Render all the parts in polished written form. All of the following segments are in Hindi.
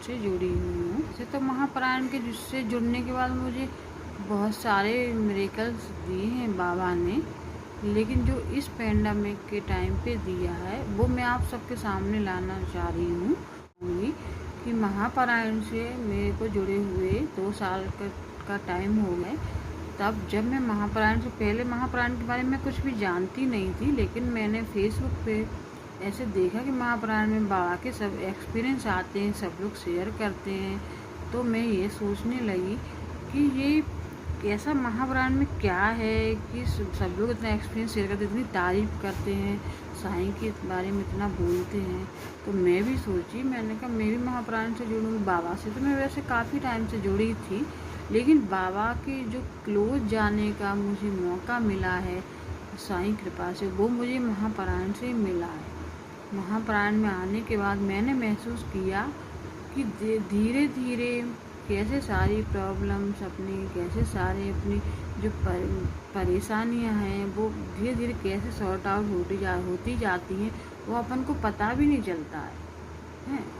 से जुड़ी हुई हूँ। वैसे तो महाप्राण के जिससे जुड़ने के बाद मुझे बहुत सारे मिरेकल्स दिए हैं बाबा ने, लेकिन जो इस पैंडेमिक के टाइम पे दिया है वो मैं आप सबके सामने लाना चाह रही हूँ कि महाप्राण से मेरे को जुड़े हुए 2 साल का टाइम हो गए। तब जब मैं महाप्राण से पहले महाप्राण के बारे में कुछ भी जानती नहीं थी, लेकिन मैंने फेसबुक पे ऐसे देखा कि महाप्राण में बाबा के सब एक्सपीरियंस आते हैं, सब लोग शेयर करते हैं। तो मैं ये सोचने लगी कि ये ऐसा महाप्राण में क्या है कि सब लोग इतना एक्सपीरियंस शेयर करते हैं, इतनी तारीफ़ करते हैं, साईं के बारे में इतना बोलते हैं। तो मैं भी सोची, मैंने कहा मैं भी महाप्राण से जुड़ूँ। बाबा से तो मैं वैसे काफ़ी टाइम से जुड़ी थी, लेकिन बाबा के जो क्लोज जाने का मुझे मौका मिला है साईं कृपा से, वो मुझे महाप्राण से मिला है। महाप्राण में आने के बाद मैंने महसूस किया कि धीरे धीरे कैसे सारी प्रॉब्लम्स अपनी, कैसे सारे अपनी जो परेशानियां हैं वो धीरे धीरे कैसे सॉर्ट आउट होती जाती हैं, वो अपन को पता भी नहीं चलता है।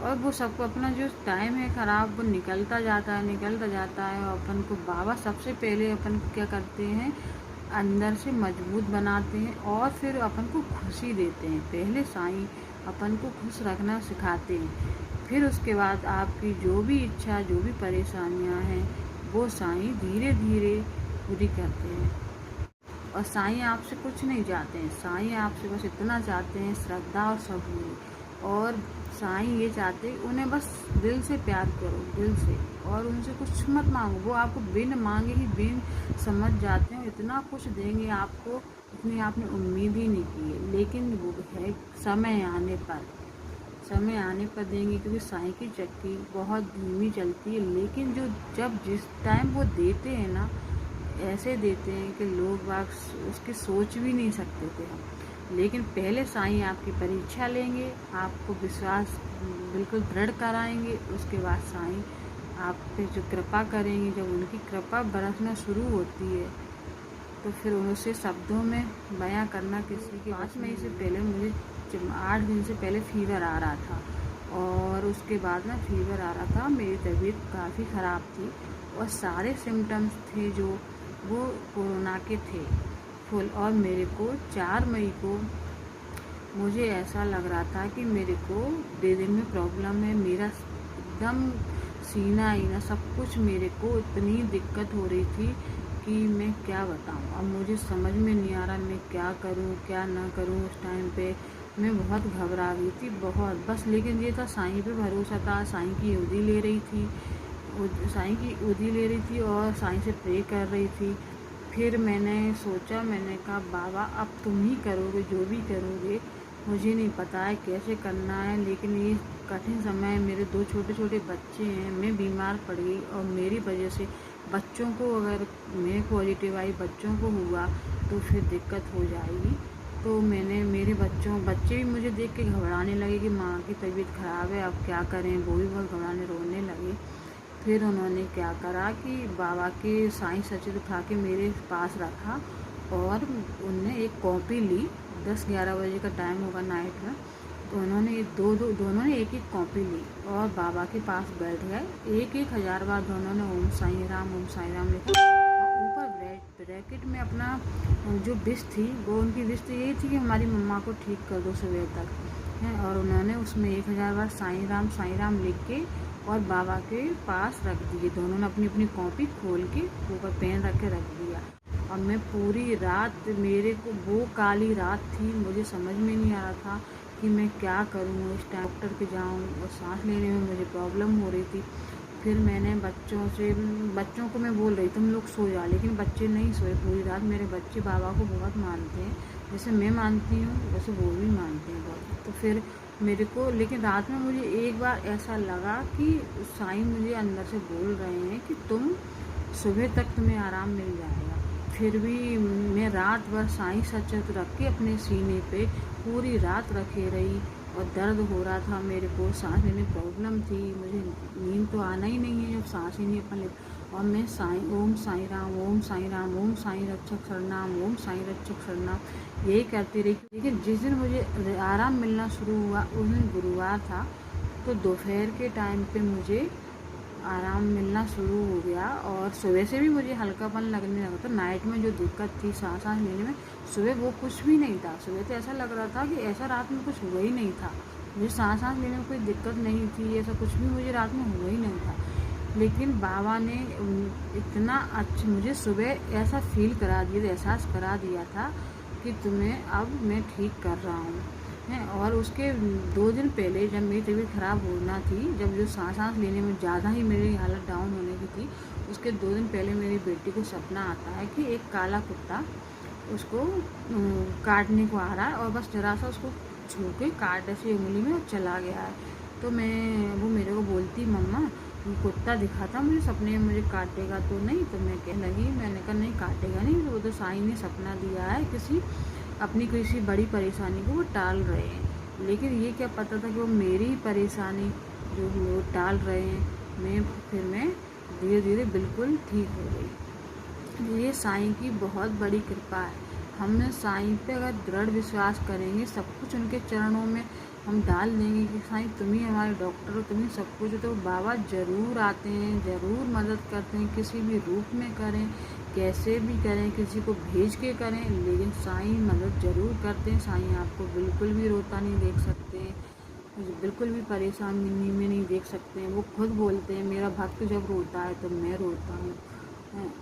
और वो सबको अपना जो टाइम है ख़राब वो निकलता जाता है। और अपन को बाबा सबसे पहले अपन को क्या करते हैं, अंदर से मजबूत बनाते हैं और फिर अपन को खुशी देते हैं। पहले साईं अपन को खुश रखना सिखाते हैं, फिर उसके बाद आपकी जो भी इच्छा, जो भी परेशानियां हैं वो साईं धीरे धीरे पूरी करते हैं। और साईं आपसे कुछ नहीं चाहते हैं, साईं आपसे बस इतना चाहते हैं, श्रद्धा और सबूरी। और साईं ये चाहते हैं उन्हें बस दिल से प्यार करो, दिल से, और उनसे कुछ मत मांगो। वो आपको बिन मांगे ही बिन समझ जाते हैं, इतना कुछ देंगे आपको इतनी आपने उम्मीद ही नहीं की है। लेकिन वो है समय आने पर देंगे, क्योंकि साईं की चक्की बहुत धीमी चलती है। लेकिन जब जिस टाइम वो देते हैं ना, ऐसे देते हैं कि लोग बाग उसकी सोच भी नहीं सकते थे हम। लेकिन पहले साईं आपकी परीक्षा लेंगे, आपको विश्वास बिल्कुल दृढ़ कराएंगे। उसके बाद साईं आप पे जो कृपा करेंगे, जब उनकी कृपा बरसना शुरू होती है तो फिर उसे शब्दों में बयां करना किसी की। 5 मई से पहले मुझे 8 दिन से पहले फीवर आ रहा था, और उसके बाद ना फीवर आ रहा था, मेरी तबीयत काफ़ी ख़राब थी और सारे सिम्टम्स थे जो वो कोरोना के थे फुल। और मेरे को 4 मई को मुझे ऐसा लग रहा था कि मेरे को ब्रीदिंग में प्रॉब्लम है, मेरा एकदम सीना ईना सब कुछ, मेरे को इतनी दिक्कत हो रही थी कि मैं क्या बताऊं। अब मुझे समझ में नहीं आ रहा मैं क्या करूं क्या ना करूं। उस टाइम पे मैं बहुत घबरा गई थी, बहुत। बस लेकिन ये था साईं पे भरोसा था, साईं की उदी ले रही थी, साईं की उदी ले रही थी और साईं से प्रे कर रही थी। फिर मैंने सोचा, मैंने कहा बाबा अब तुम ही करोगे, जो भी करोगे, मुझे नहीं पता है कैसे करना है। लेकिन ये कठिन समय, मेरे 2 छोटे छोटे बच्चे हैं, मैं बीमार पड़ गई और मेरी वजह से बच्चों को, अगर मैं पॉजिटिव आई, बच्चों को हुआ तो फिर दिक्कत हो जाएगी। तो मेरे बच्चे भी मुझे देख के घबराने लगे कि माँ की तबीयत ख़राब है, अब क्या करें। वो भी बहुत घबराने, रोने लगे। फिर उन्होंने क्या करा कि बाबा के साईं सचिव उठा के मेरे पास रखा और उनने एक कॉपी ली। 10-11 बजे का टाइम होगा नाइट में, तो उन्होंने दोनों ने एक एक कॉपी ली और बाबा के पास बैठ गए। 1,000 बार दोनों ने ओम साईं राम लिखा। और ऊपर ब्रैकेट में अपना जो विश थी, वो उनकी विश तो यही थी कि हमारी मम्मा को ठीक कर दो सुबह तक है। और उन्होंने उसमें 1,000 बार साईं राम लिख के और बाबा के पास रख दिए। दोनों ने अपनी अपनी कॉपी खोल के ऊपर पेन रख के रख दिया। और मैं पूरी रात, मेरे को वो काली रात थी, मुझे समझ में नहीं आ रहा था कि मैं क्या करूँ। इस टाइम डॉक्टर के जाऊँ, और सांस लेने में मुझे प्रॉब्लम हो रही थी। फिर मैंने बच्चों को मैं बोल रही तुम लोग सो जाओ, लेकिन बच्चे नहीं सोए पूरी रात। मेरे बच्चे बाबा को बहुत मानते हैं, जैसे मैं मानती हूँ वैसे वो भी मानते हैं बहुत। तो फिर मेरे को, लेकिन रात में मुझे एक बार ऐसा लगा कि साईं मुझे अंदर से बोल रहे हैं कि तुम सुबह तक तुम्हें आराम मिल जाएगा। फिर भी मैं रात भर साईं सचेत रख के अपने सीने पे पूरी रात रखे रही। और दर्द हो रहा था, मेरे को सांस लेने प्रॉब्लम थी, मुझे नींद तो आना ही नहीं है जब सांस ही नहीं अपन ले। और मैं ओम साईं राम, ओम साईं राम, ओम साईं रक्षक शरणाम, ओम साईं रक्षक शरणाम, यही करती रही। लेकिन जिस दिन मुझे आराम मिलना शुरू हुआ उस दिन गुरुवार था, तो दोपहर के टाइम पे मुझे आराम मिलना शुरू हो गया और सुबह से भी मुझे हल्कापन लगने लगा। तो नाइट में जो दिक्कत थी सांस लेने में, सुबह वो कुछ भी नहीं था। सुबह तो ऐसा लग रहा था कि ऐसा रात में कुछ हुआ ही नहीं था। मुझे सांस लेने में कोई दिक्कत नहीं थी, ऐसा कुछ भी मुझे रात में हुआ ही नहीं था। लेकिन बाबा ने इतना अच्छा मुझे सुबह ऐसा फील करा दिया, एहसास करा दिया था कि तुम्हें अब मैं ठीक कर रहा हूँ हैं। और उसके 2 दिन पहले जब मेरी तबीयत ख़राब होना थी, जब जो सांस लेने में ज़्यादा ही मेरी हालत डाउन होने की थी, उसके 2 दिन पहले मेरी बेटी को सपना आता है कि एक काला कुत्ता उसको काटने को आ रहा है और बस ज़रा सा उसको छू के काट ऐसी उंगली में और चला गया है। तो वो मेरे को बोलती, मम्मा ये कुत्ता दिखा था मुझे सपने में, मुझे काटेगा तो नहीं? तो मैं कहने लगी, मैंने कहा नहीं काटेगा नहीं, वो तो साईं ने सपना दिया है, अपनी किसी बड़ी परेशानी को वो टाल रहे हैं। लेकिन ये क्या पता था कि वो मेरी परेशानी जो वो टाल रहे हैं। फिर मैं धीरे धीरे बिल्कुल ठीक हो गई। ये साईं की बहुत बड़ी कृपा है। हम साईं पे अगर दृढ़ विश्वास करेंगे, सब कुछ उनके चरणों में हम डाल देंगे कि साईं तुम ही हमारे डॉक्टर हो, तुम ही सब कुछ हो, तो बाबा ज़रूर आते हैं, ज़रूर मदद करते हैं, किसी भी रूप में करें, कैसे भी करें, किसी को भेज के करें, लेकिन साईं मदद ज़रूर करते हैं। साईं आपको बिल्कुल भी रोता नहीं देख सकते हैं, बिल्कुल भी परेशानी में नहीं देख सकते हैं। वो खुद बोलते हैं, मेरा भक्त जब रोता है तो मैं रोता हूँ।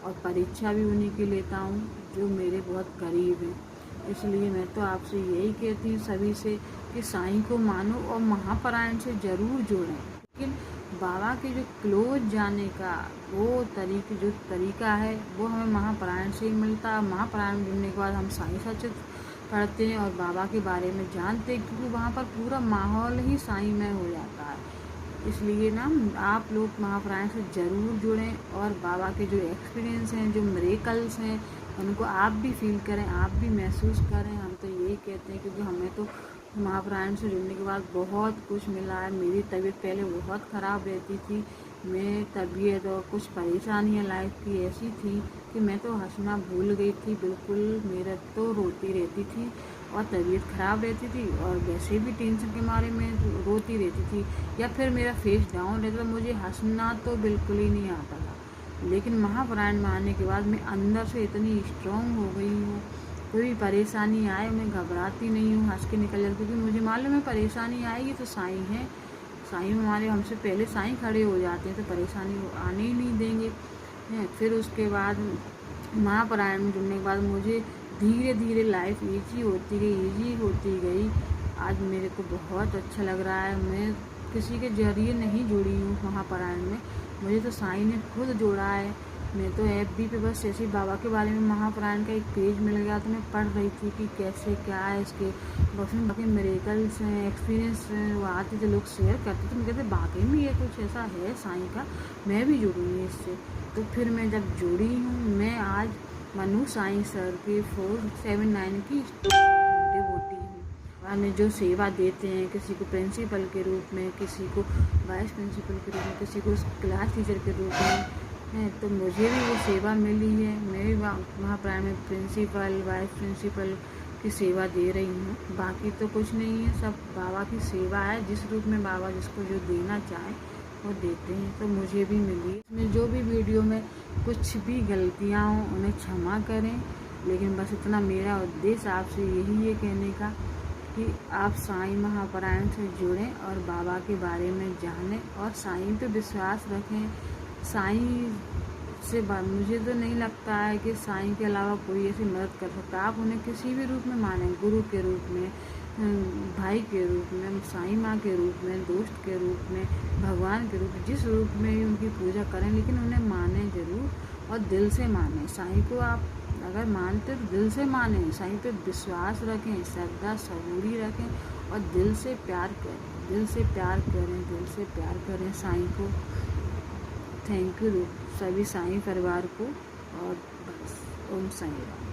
और परीक्षा भी उन्हीं की लेता हूँ जो मेरे बहुत करीब हैं। इसलिए मैं तो आपसे यही कहती हूँ सभी से कि साईं को मानो और महापरायण से ज़रूर जोड़ें। लेकिन बाबा के जो क्लोज जाने का वो तरीका है वो हमें महापरायण से ही मिलता है। महापरायण जुड़ने के बाद हम साईं सचेत पढ़ते हैं और बाबा के बारे में जानते हैं, क्योंकि वहाँ पर पूरा माहौल ही साईंमय हो जाता है। इसलिए ना आप लोग महापरायण से ज़रूर जुड़ें और बाबा के जो एक्सपीरियंस हैं, जो मिरेकल्स हैं, उनको आप भी फील करें, आप भी महसूस करें। हम तो यही कहते हैं, क्योंकि हमें तो महापरायण से जुड़ने के बाद बहुत कुछ मिला है। मेरी तबीयत पहले बहुत ख़राब रहती थी, मैं तबीयत और कुछ परेशानियाँ लाइफ की ऐसी थी कि मैं तो हंसना भूल गई थी बिल्कुल। मेरा तो रोती रहती थी और तबीयत ख़राब रहती थी और वैसे भी टेंशन के मारे में रोती रहती थी, या फिर मेरा फेस डाउन रहता था, मुझे हंसना तो बिल्कुल ही नहीं आता था। लेकिन महापरायण में आने के बाद मैं अंदर से इतनी स्ट्रॉन्ग हो गई हूँ, कोई भी परेशानी आए मैं घबराती नहीं हूँ, हंस के निकल जाती, क्योंकि मुझे मालूम है परेशानी आएगी तो साईं है, साईं हमारे हमसे पहले साईं खड़े हो जाते हैं, तो परेशानी वो आने ही नहीं देंगे। फिर उसके बाद महापरायण में जुड़ने के बाद मुझे धीरे धीरे लाइफ ईजी होती गई। आज मेरे को बहुत अच्छा लग रहा है। मैं किसी के जरिए नहीं जुड़ी हूँ महापरायण में, मुझे तो साईं ने खुद जोड़ा है। मैं तो FB पे बस ऐसे ही बाबा के बारे में महापरायण का एक पेज मिल गया, तो मैं पढ़ रही थी कि कैसे क्या है इसके, उसमें बाकी मिरेकल्स हैं, एक्सपीरियंस हैं, वो आते थे लोग शेयर करते थे। मैं कहते बाकी में ये कुछ ऐसा है साईं का, मैं भी जुड़ूँगी इससे। तो फिर मैं जब जुड़ी हूँ, मैं आज मनु साईं सर के 479 की डिवोटी हूँ। हमें जो सेवा देते हैं, किसी को प्रिंसिपल के रूप में, किसी को वाइस प्रिंसिपल के रूप में, किसी को क्लास टीचर के रूप में है, तो मुझे भी वो सेवा मिली है। मैं भी महापरायण में प्रिंसिपल वाइस प्रिंसिपल की सेवा दे रही हूँ। बाकी तो कुछ नहीं है, सब बाबा की सेवा है। जिस रूप में बाबा जिसको जो देना चाहे वो देते हैं, तो मुझे भी मिली। इसमें जो भी वीडियो में कुछ भी गलतियाँ हों उन्हें क्षमा करें, लेकिन बस इतना मेरा उद्देश्य आपसे यही है कहने का कि आप साईं महापरायण से जुड़ें और बाबा के बारे में जानें और साईं पे विश्वास रखें। साईं से मुझे तो नहीं लगता है कि साईं के अलावा कोई ऐसी मदद कर सकता। आप उन्हें किसी भी रूप में मानें, गुरु के रूप में, भाई के रूप में, साईं माँ के रूप में, दोस्त के रूप में, भगवान के रूप में, जिस रूप में भी उनकी पूजा करें, लेकिन उन्हें मानें ज़रूर और दिल से मानें। साईं को आप अगर मानते तो दिल से मानें, साईं पे विश्वास रखें, श्रद्धा सबूरी रखें और दिल से प्यार करें, दिल से प्यार करें साईं को। थैंक यू सभी साईं परिवार को। और बस ओम साईं राम।